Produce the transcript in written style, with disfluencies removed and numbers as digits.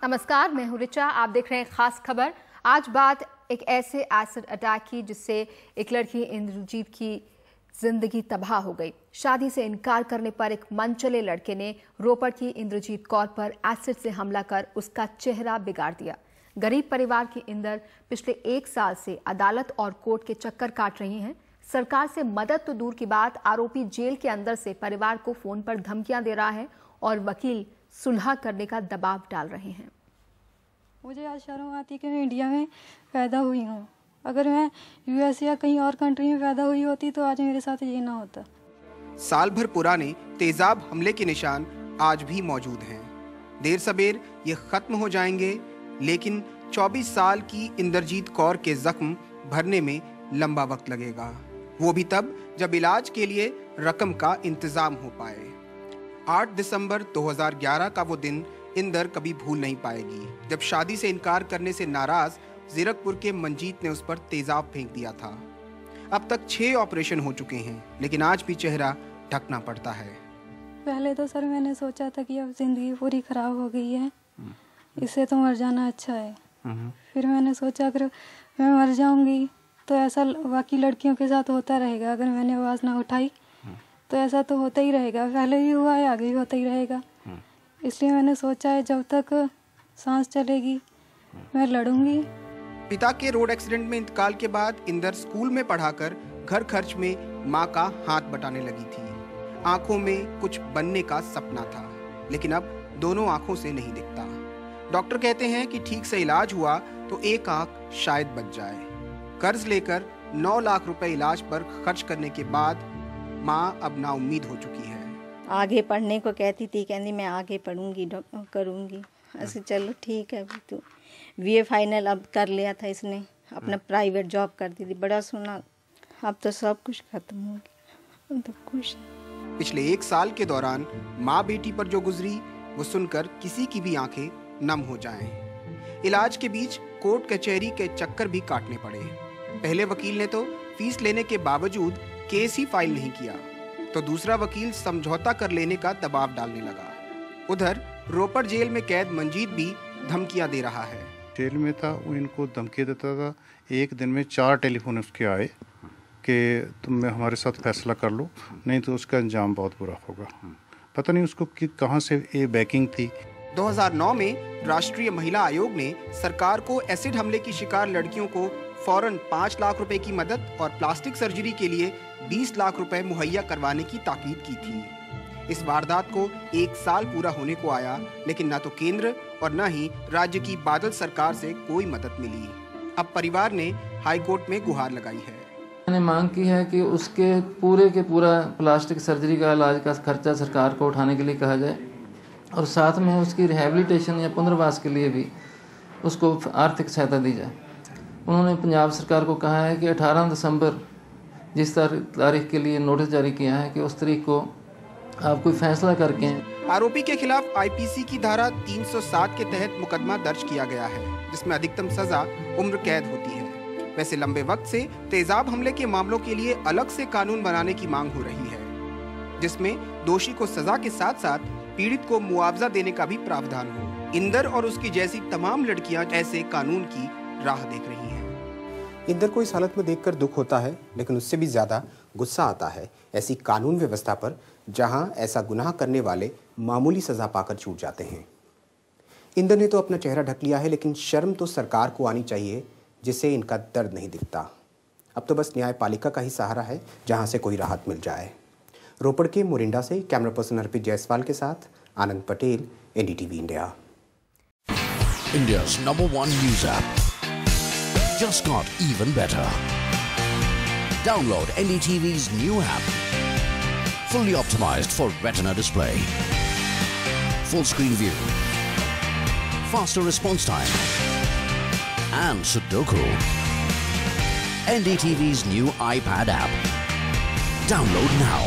नमस्कार, मैं हूं रिचा। आप देख रहे हैं खास खबर। आज बात एक ऐसे एसिड अटैक की जिससे एक लड़की इंद्रजीत की जिंदगी तबाह हो गई। शादी से इनकार करने पर एक मनचले लड़के ने रोपड़ की इंद्रजीत कौर पर एसिड से हमला कर उसका चेहरा बिगाड़ दिया। गरीब परिवार की इंदर पिछले 1 साल से अदालत और कोर्ट के चक्कर काट रही हैं। सरकार से मदद तो दूर की बात, आरोपी जेल के अंदर से परिवार को फोन पर धमकियां दे रहा है और वकील सुलह करने का दबाव डाल रहे हैं। मुझे आज शर्म आती है कि मैं इंडिया में पैदा हुई हूँ। अगर मैं यूएस या कहीं और कंट्री में पैदा हुई होती तो आज मेरे साथ ये ना होता। साल भर पुराने तेजाब हमले के निशान आज भी मौजूद हैं। देर सबेर ये खत्म हो जाएंगे, लेकिन 24 साल की इंद्रजीत कौर के जख्म भरने में लंबा वक्त लगेगा। वो भी तब जब इलाज के लिए रकम का इंतजाम हो पाए। 8 दिसंबर 2011 का वो दिन इंदर कभी भूल नहीं पाएगी, जब शादी से इनकार करने से नाराज जीरकपुर के मंजीत ने उस पर तेजाब फेंक दिया था। अब तक 6 ऑपरेशन हो चुके हैं, लेकिन आज भी चेहरा ढकना पड़ता है। पहले तो सर मैंने सोचा था कि अब जिंदगी पूरी खराब हो गई है, इससे तो मर जाना अच्छा है। फिर मैंने सोचा अगर मैं मर जाऊंगी तो ऐसा बाकी लड़कियों के साथ होता रहेगा। अगर मैंने आवाज़ ना उठाई तो ऐसा तो होता ही रहेगा, पहले भी हुआ है, आगे भी होता ही रहेगा। इसलिए मैंने सोचा है जब तक सांस चलेगी मैं लड़ूंगी। पिता के रोड एक्सीडेंट में इंतकाल के बाद इंदर स्कूल में पढ़ाकर घर खर्च में मां का हाथ बटाने लगी थी। आंखों में कुछ बनने का सपना था, लेकिन अब दोनों आंखों से नहीं दिखता। डॉक्टर कहते हैं कि ठीक से इलाज हुआ तो एक आंख शायद बच जाए। कर्ज लेकर 9 लाख रुपए इलाज पर खर्च करने के बाद मां अब नाउम्मीद हो चुकी है। आगे पढ़ने को कहती थी, कहती मैं आगे पढ़ूंगी, करूंगी। ऐसे चलो ठीक है। अभी तो बीए फाइनल अब कर लिया था इसने, अपना प्राइवेट जॉब करती थी, बड़ा सुना। अब तो सब कुछ खत्म हो गया, अब तो खुश। पिछले 1 साल के दौरान माँ बेटी पर जो गुजरी वो सुनकर किसी की भी आंखें नम हो जाएं। इलाज के बीच कोर्ट कचहरी के चक्कर भी काटने पड़े। पहले वकील ने तो फीस लेने के बावजूद केस ही फाइल नहीं किया, तो दूसरा वकील समझौता कर लेने का दबाव डालने लगा। उधर रोपड़ जेल में कैद मंजीत भी धमकियां दे रहा है। जेल में था वो इनको धमकी देता था। एक दिन में 4 टेलीफोन उसके आए कि तुम हमारे साथ फैसला कर लो, नहीं तो उसका अंजाम बहुत बुरा होगा। पता नहीं उसको कि कहाँ से ये बैकिंग थी। 2009 में राष्ट्रीय महिला आयोग ने सरकार को एसिड हमले की शिकार लड़कियों को फौरन 5 लाख रुपए की मदद और प्लास्टिक सर्जरी के लिए 20 लाख रुपए मुहैया करवाने की ताकीद की थी। इस वारदात को 1 साल पूरा होने को आया, लेकिन न तो केंद्र और न ही राज्य की बादल सरकार से कोई मदद मिली। अब परिवार ने हाई कोर्ट में गुहार लगाई है। मैंने मांग की है कि उसके पूरा प्लास्टिक सर्जरी का इलाज का खर्चा सरकार को उठाने के लिए कहा जाए, और साथ में उसकी रिहेबिलिटेशन या पुनर्वास के लिए भी उसको आर्थिक सहायता दी जाए। उन्होंने पंजाब सरकार को कहा है कि 18 दिसंबर जिस तारीख के लिए नोटिस जारी किया है कि उस तारीख को आप कोई फैसला करके। आरोपी के खिलाफ आईपीसी की धारा 307 के तहत मुकदमा दर्ज किया गया है, जिसमें अधिकतम सजा उम्र कैद होती है। वैसे लंबे वक्त से तेजाब हमले के मामलों के लिए अलग से कानून बनाने की मांग हो रही है, जिसमें दोषी को सजा के साथ साथ पीड़ित को मुआवजा देने का भी प्रावधान हो। इंदर और उसकी जैसी तमाम लड़कियां ऐसे कानून की राह देख रही हैं। इंदर को इस हालत में देखकर दुख होता है, लेकिन उससे भी ज्यादा गुस्सा आता है ऐसी कानून व्यवस्था पर जहां ऐसा गुनाह करने वाले मामूली सजा पाकर छूट जाते हैं। इंदर ने तो अपना चेहरा ढक लिया है, लेकिन शर्म तो सरकार को आनी चाहिए जिससे इनका दर्द नहीं दिखता। अब तो बस न्यायपालिका का ही सहारा है जहां से कोई राहत मिल जाए। रोपड़ के मोरिंडा से कैमरा पर्सन अर्पित जायसवाल के साथ Anand Patel, NDTV India. India's #1 news app just got even better. Download NDTV's new app, fully optimized for retina display, full screen view, faster response time, and Sudoku. NDTV's new iPad app. Download now.